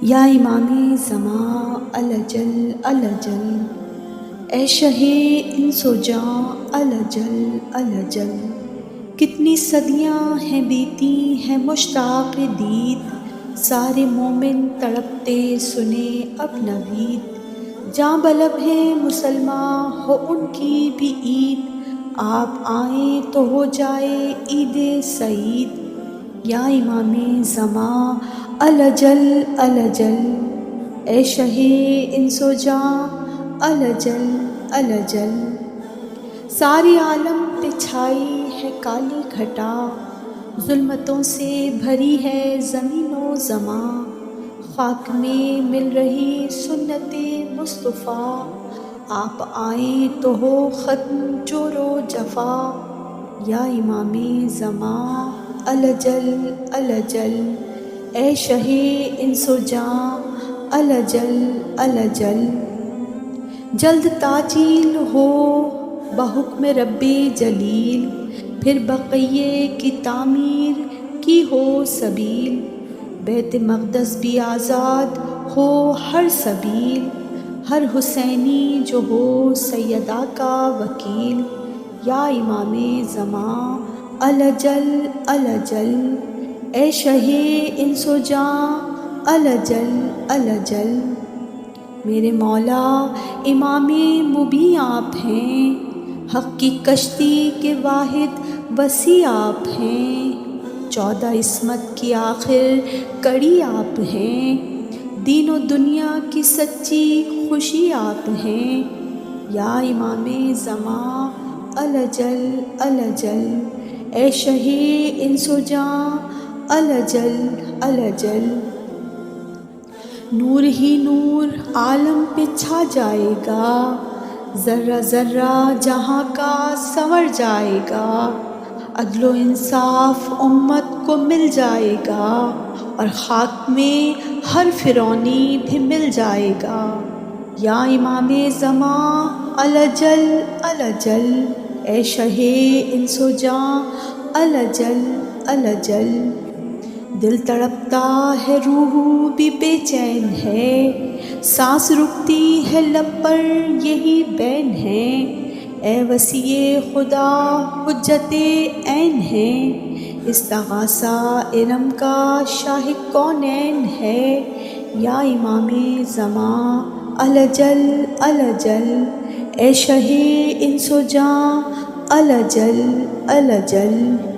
یا امام زماں الجل الجل، اے شہ انس و جاں الجل الجل، کتنی صدیاں ہیں بیتی ہیں مشتاق دید، سارے مومن تڑپتے سنے اب نوید، جاں بلب ہیں مسلمان ہو ان کی بھی عید، آپ آئیں تو ہو جائے عید سعید، یا امام زماں الجل الجل، اے شہ انس و جاں الجل الجل، سارے عالم پہ چھائی ہے کالی گھٹا، ظلمتوں سے بھری ہے زمین و زماں، خاک میں مل رہی سنت مصطفیٰ، آپ آئیں تو ہو ختم جور و جفا، یا امام زماں الجل الجل، اے شہ انس و جاں الجل الجل، جلد تعجیل ہو بحکم رب جلیل، پھر بقیے کی تعمیر کی ہو سبیل، بیت مقدس بھی آزاد ہو ہر سبیل، ہر حسینی جو ہو سیدہ کا وکیل، یا امام زماں الجل الجل، اے شہ انس و جاں الجل الجل، میرے مولا امام مبیں آپ ہیں، حق کی کشتی کے واحد وسیع آپ ہیں، 14 عصمت کی آخر کڑی آپ ہیں، دین و دنیا کی سچی خوشی آپ ہیں، یا امام زماں الجل الجل، اے شہ انس و جاں الجل الجل، نور ہی نور عالم پہ چھا جائے گا، ذرہ ذرہ جہاں کا سنور جائے گا، عدل و انصاف امت کو مل جائے گا، اور خاک میں ہر فرعونی بھی مل جائے گا، یا امام زماں الجل الجل، اے شہ انس و جاں الجل الجل، دل تڑپتا ہے روح بھی بے چین ہے، سانس رکتی ہے لب پر یہی بین ہے، اے وسیع خدا حجت عین ہے، استغاثہ ارم کا شاہ کونین ہے، یا امام زماں الجل الجل، اے شہ انس و جاں الجل الجل۔